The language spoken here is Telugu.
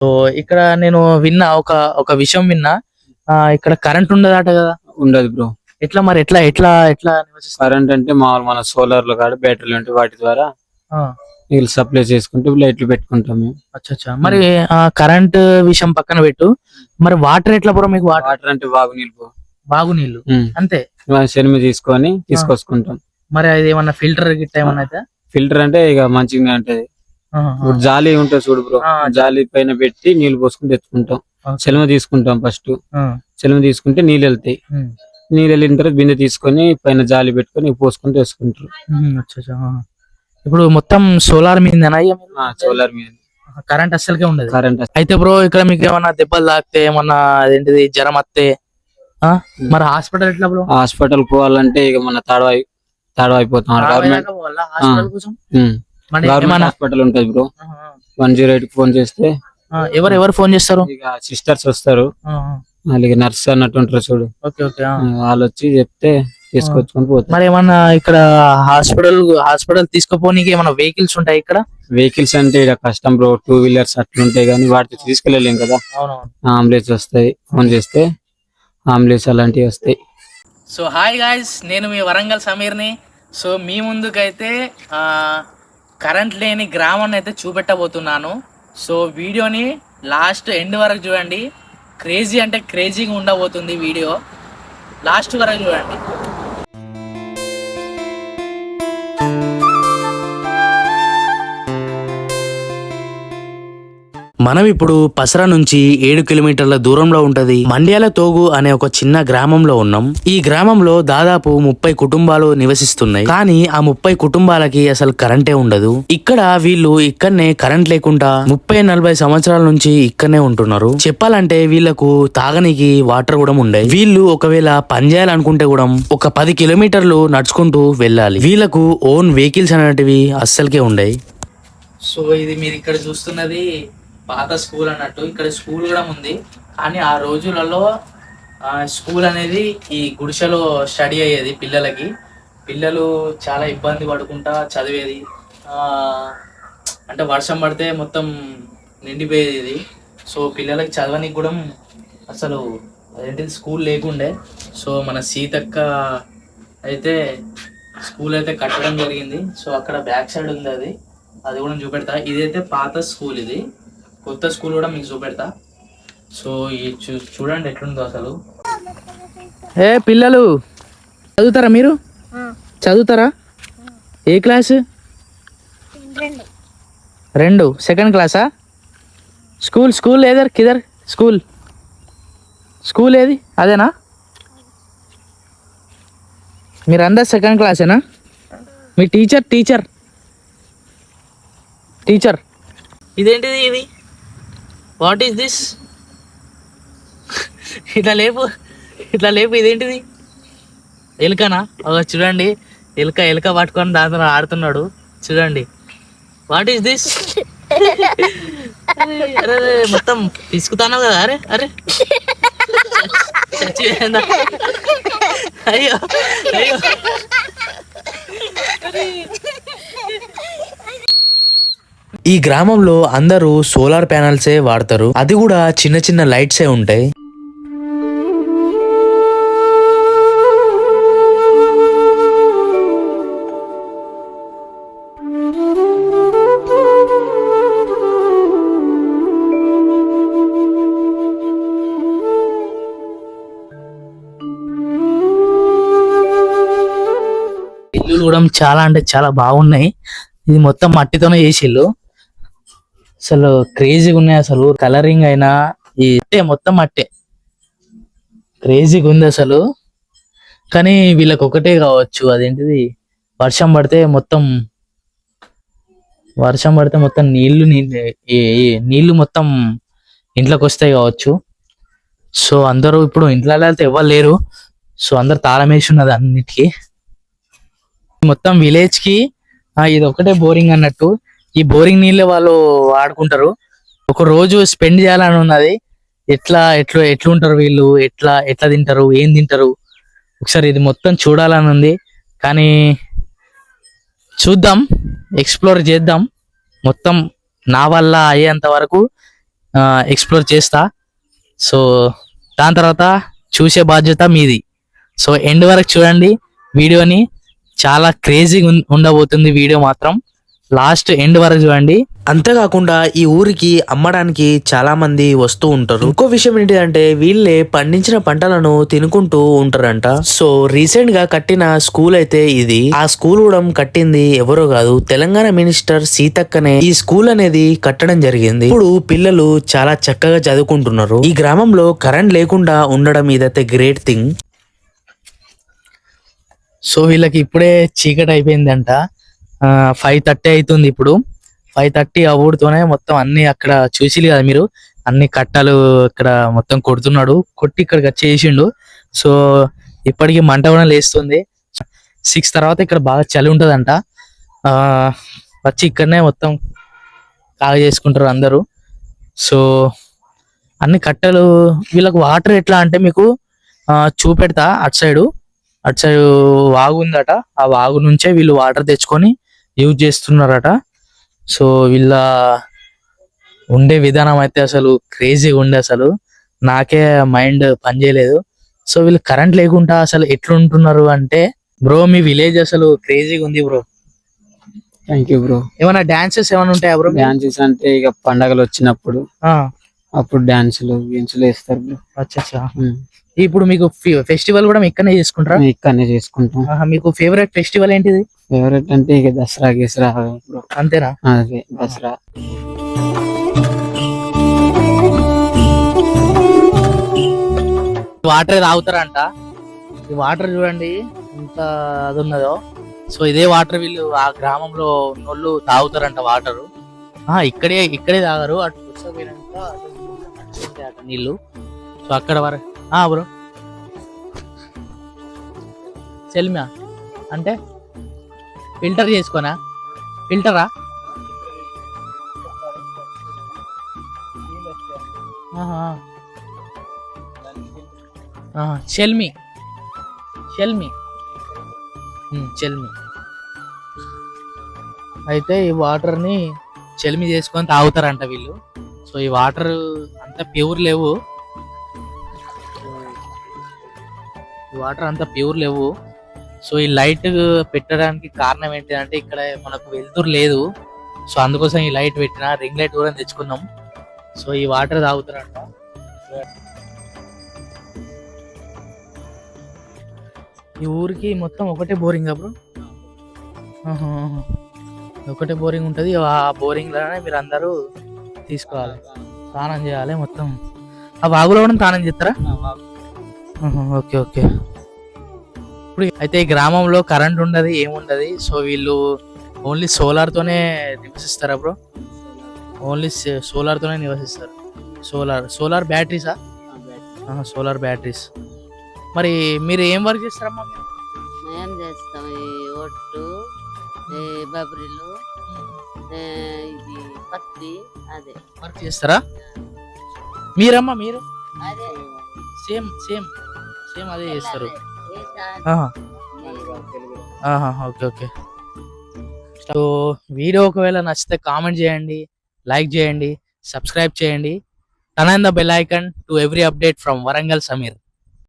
సో ఇక్కడ నేను విన్నా ఒక ఒక విషయం విన్నా. ఇక్కడ కరెంట్ ఉండదట కదా? ఉండదు బ్రో. ఎట్లా మరి ఎట్లా ఎట్లా ఎట్లా నివసిస్తారు? కరెంట్ అంటే మామూలు మన సోలార్లు కాడ బ్యాటరీలు ఉంటాయి, వాటి ద్వారా నీళ్ళు సప్లై చేసుకుంటూ లైట్లు పెట్టుకుంటాం మేము. అచ్చా. మరి కరెంట్ విషయం పక్కన పెట్టు, మరి వాటర్ ఎట్లా బ్రో మీకు? వాటర్ అంటే బాగు నీళ్ళు అంతే చెనిమి తీసుకొని తీసుకొచ్చుకుంటాం. మరి అది ఏమన్నా ఫిల్టర్ గిట్ట ఏమన్నా అయితే? ఫిల్టర్ అంటే ఇక మంచిగా ఉంటది. ఇప్పుడు జాలి ఉంటుంది చూడు బ్రో, జాలి పైన పెట్టి నీళ్లు పోసుకుని తెచ్చుకుంటాం. చెలమ తీసుకుంటాం ఫస్ట్. చెలమ తీసుకుంటే నీళ్ళు వెళ్తాయి. నీళ్ళు వెళ్ళిన తర్వాత బిందె తీసుకొని పైన జాలి పెట్టుకొని పోసుకొని తెచ్చుకుంటారు. ఇప్పుడు మొత్తం సోలార్ మీద? సోలార్ మీద. కరెంట్ అస్సలకే ఉండదు. కరెంట్ అయితే బ్రో ఇక్కడ మీకు ఏమన్నా దెబ్బలు తాకితే ఏమన్నా అదేంటిది జ్వరం వస్తే మరి హాస్పిటల్ ఎట్లా బ్రో? హాస్పిటల్ పోవాలంటే ఇక మన తాడవైపోతాం. గవర్నమెంట్ హాస్పిటల్ ఉంటది బ్రో. 108 ఫోన్ చేస్తే ఎవరు ఫోన్ చేస్తారు? ఇక సిస్టర్స్ వస్తారు, అలాగే నర్స్ అన్నట్టు ఉంటారు చూడు, వాళ్ళు వచ్చి చెప్తే తీసుకొచ్చుకొని పోతారు. మరి ఏమన్నా ఇక్కడ హాస్పిటల్ తీసుకుపోనీకి ఏమన్నా వెహికల్స్ ఉంటాయి ఇక్కడ? వెహికల్స్ అంటే ఇక్కడ కష్టం బ్రో, 2 వీలర్స్ అట్లుంటాయి కానీ వాటితో తీసుకెళ్ళలేం కదా. అంబులెన్స్ వస్తాయి, ఫోన్ చేస్తే అంబులెన్స్ అలాంటివి వస్తాయి. సో హాయ్ గాయ్స్, నేను మీ వరంగల్ సమీర్ని. సో మీ ముందుకైతే కరెంట్ లేని గ్రామాన్ని అయితే చూపెట్టబోతున్నాను. సో వీడియోని లాస్ట్ ఎండ్ వరకు చూడండి. క్రేజీ అంటే క్రేజీగా ఉండబోతుంది వీడియో, లాస్ట్ వరకు చూడండి. మనం ఇప్పుడు పసరా నుంచి 7 కిలోమీటర్ల దూరంలో ఉంటది మండ్యాల తోగు అనే ఒక చిన్న గ్రామంలో ఉన్నాం. ఈ గ్రామంలో దాదాపు 30 కుటుంబాలు నివసిస్తున్నాయి. కానీ ఆ 30 కుటుంబాలకి అసలు కరెంటే ఉండదు. ఇక్కడ వీళ్ళు ఇక్కడనే కరెంట్ లేకుండా 30-40 సంవత్సరాల నుంచి ఇక్కడనే ఉంటున్నారు. చెప్పాలంటే వీళ్ళకు తాగనికి వాటర్ కూడా ఉండే. వీళ్ళు ఒకవేళ పని చేయాలనుకుంటే కూడా ఒక 10 కిలోమీటర్లు నడుచుకుంటూ వెళ్ళాలి. వీళ్ళకు ఓన్ వెహికల్స్ అనేటివి అస్సలకే ఉండయి. సో ఇది మీరు ఇక్కడ చూస్తున్నది పాత స్కూల్ అన్నట్టు. ఇక్కడ స్కూల్ కూడా ఉంది, కానీ ఆ రోజులలో స్కూల్ అనేది ఈ గుడిసెలో స్టడీ అయ్యేది. పిల్లలు చాలా ఇబ్బంది పడుకుంటా చదివేది. అంటే వర్షం పడితే మొత్తం నిండిపోయేది ఇది. సో పిల్లలకి చదవనికి కూడా అసలు అదేంటిది స్కూల్ లేకుండే. సో మన సీతక్క అయితే స్కూల్ అయితే కట్టడం జరిగింది. సో అక్కడ బ్యాక్ సైడ్ ఉంది, అది కూడా చూపెడతా. ఇదైతే పాత స్కూల్, ఇది కొత్త స్కూల్ కూడా మీకు చూపెడతా. సో ఈ చూడండి ఎట్లుందో అసలు. పిల్లలు చదువుతారా? మీరు చదువుతారా? ఏ క్లాస్? 2 సెకండ్ క్లాసా? స్కూల్ ఏదర్ కిదర్ స్కూల్ ఏది? అదేనా? మీరు అందరు సెకండ్ క్లాసేనా? మీ టీచర్ ఇదేంటిది? ఇది వాట్ ఈస్ దిస్? ఇట్లా లేపు ఇదేంటిది? ఎలుకనా? చూడండి, ఎలుక పట్టుకొని దాంతో ఆడుతున్నాడు చూడండి. What is this? అరే మొత్తం తీసుకుతాను కదా. అరే చచ్చిపోయిందా? అయ్యో ఈ గ్రామంలో అందరూ సోలార్ ప్యానల్సే వాడతారు, అది కూడా చిన్న చిన్న లైట్సే ఉంటాయి. ఇల్లులు కూడా చాలా అంటే చాలా బాగున్నాయి. ఇది మొత్తం మట్టితోనే చేసిల్లు. అసలు క్రేజీగా ఉన్నాయి. అసలు కలరింగ్ అయినా ఈ మొత్తం మట్టే, క్రేజీగా ఉంది అసలు. కానీ వీళ్ళకి ఒకటే కావచ్చు, అదేంటిది వర్షం పడితే మొత్తం నీళ్లు మొత్తం ఇంట్లోకి వస్తాయి కావచ్చు. సో అందరూ ఇప్పుడు ఇంట్లో వెళ్తే ఎవరు లేరు. సో అందరు తాళం వేసి ఉన్నది అన్నిటికీ. మొత్తం విలేజ్ కి ఇది ఒకటే బోరింగ్ అన్నట్టు. ఈ బోరింగ్ నీళ్ళే వాళ్ళు వాడుకుంటారు. ఒక రోజు స్పెండ్ చేయాలని ఉన్నది. ఎట్లుంటారు వీళ్ళు, ఎట్లా తింటారు, ఏం తింటారు, ఒకసారి ఇది మొత్తం చూడాలని ఉంది. కానీ చూద్దాం, ఎక్స్ప్లోర్ చేద్దాం. మొత్తం నా వల్ల అయ్యేంత వరకు ఎక్స్ప్లోర్ చేస్తా. సో దాని తర్వాత చూసే బాధ్యత మీది. సో ఎండ్ వరకు చూడండి వీడియోని, చాలా క్రేజీగా ఉండబోతుంది వీడియో మాత్రం. లాస్ట్ ఎండ్ వరకు చూడండి. అంతేకాకుండా ఈ ఊరికి అమ్మడానికి చాలా మంది వస్తూ ఉంటారు. ఇంకో విషయం ఏంటిదంటే వీళ్ళే పండించిన పంటలను తినుకుంటూ ఉంటారంట. సో రీసెంట్ గా కట్టిన స్కూల్ అయితే ఇది. ఆ స్కూల్ కూడా కట్టింది ఎవరో కాదు, తెలంగాణ మినిస్టర్ సీతక్కనే ఈ స్కూల్ అనేది కట్టడం జరిగింది. ఇప్పుడు పిల్లలు చాలా చక్కగా చదువుకుంటున్నారు. ఈ గ్రామంలో కరెంట్ లేకుండా ఉండడం ఇదైతే గ్రేట్ థింగ్. సో వీళ్ళకి ఇప్పుడే చీకటి అయిపోయిందంట. 5:30 అవుతుంది ఇప్పుడు. 5:30 అవుడుతోనే మొత్తం అన్ని అక్కడ చూసిలు కదా మీరు, అన్ని కట్టలు ఇక్కడ మొత్తం కొడుతున్నాడు, కొట్టి ఇక్కడికి వచ్చేసిండు. సో ఇప్పటికి మంట కూడా లేస్తుంది. 6 తర్వాత ఇక్కడ బాగా చలి ఉంటదంట. వచ్చి ఇక్కడనే మొత్తం కాగ చేసుకుంటారు అందరూ. సో అన్ని కట్టలు, వీళ్ళకి వాటర్ ఎట్లా అంటే మీకు చూపెడతా. అటు సైడ్ వాగు ఉందట, ఆ వాగు నుంచే వీళ్ళు వాటర్ తెచ్చుకొని యూజ్ చేస్తున్నారట. సో వీళ్ళ ఉండే విధానం అయితే అసలు క్రేజీగా ఉండే, అసలు నాకే మైండ్ పనిచేయలేదు. సో వీళ్ళు కరెంట్ లేకుండా అసలు ఎట్లుంటున్నారు అంటే బ్రో, మీ విలేజ్ అసలు క్రేజీగా ఉంది బ్రో. Thank you bro. ఏమైనా డాన్సెస్ ఏమైనా ఉంటాయా బ్రో? డాన్సెస్ అంటే ఇక పండగలు వచ్చినప్పుడు అప్పుడు డాన్సులు గెన్సులు వేస్తారు బ్రో. అచ్చా. ఇప్పుడు మీకు ఫెస్టివల్ కూడా ఇక్కడనే చేసుకుంటారా? ఇక్కడనే చేసుకుంటాం. మీకు ఫేవరెట్ ఫెస్టివల్ ఏంటిది? ఫేవరెట్ అంటే ఇక దసరా గీసరా బ్రో. అంతేనా? అదే దసరా. వాటర్ తాగుతారంట. ఈ వాటర్ చూడండి ఎంత అది ఉన్నదో. సో ఇదే వాటర్ వీళ్ళు ఆ గ్రామంలో ఉన్నోళ్ళు తాగుతారంట వాటర్. ఇక్కడే తాగరు, అటు పోయినాక అటు నీళ్ళు. సో అక్కడ వరకు బ్రో సెల్మియా అంటే ఫిల్టర్ చేసుకోనా? ఫిల్టరా? చెల్మి అయితే ఈ వాటర్ ని చెల్మి చేసుకొని తాగుతారంట వీళ్ళు. సో ఈ వాటర్ అంత ప్యూర్ లేవు, సో ఈ లైట్ పెట్టడానికి కారణం ఏంటంటే ఇక్కడ మనకు వెలుతురు లేదు. సో అందుకోసం ఈ లైట్ పెట్టిన, రింగ్ లైట్ కూడా తెచ్చుకున్నాం. సో ఈ వాటర్ తాగుతారంట. ఈ ఊరికి మొత్తం ఒకటే బోరింగ్ బ్రో? ఒకటే బోరింగ్ ఉంటుంది. ఆ బోరింగ్ లోనే మీరు అందరూ తీసుకోవాలి, స్నానం చేయాలి. మొత్తం ఆ వాగులో కూడా స్నానం చేస్తారా? ఓకే. ఇప్పుడు అయితే ఈ గ్రామంలో కరెంట్ ఉండదు, ఏముండదు. సో వీళ్ళు ఓన్లీ సోలార్ తోనే నివసిస్తారా బ్రో? ఓన్లీ సోలార్ తోనే నివసిస్తారు. సోలార్ బ్యాటరీసా? Solar batteries. మరి మీరు ఏం వర్క్ చేస్తారమ్మా? ఏం చేస్తాం, ఒట్టు, బబరీలు, ఇది పత్తి, అదే వర్క్ చేస్తారా మీరమ్మా? మీరు అదే సేమ్ అదే చేస్తారు. ఓకే. సో వీడియో ఒకవేళ నచ్చితే కామెంట్ చేయండి, లైక్ చేయండి, సబ్స్క్రైబ్ చేయండి. Turn on the bell icon to every update from Warangal Sameer.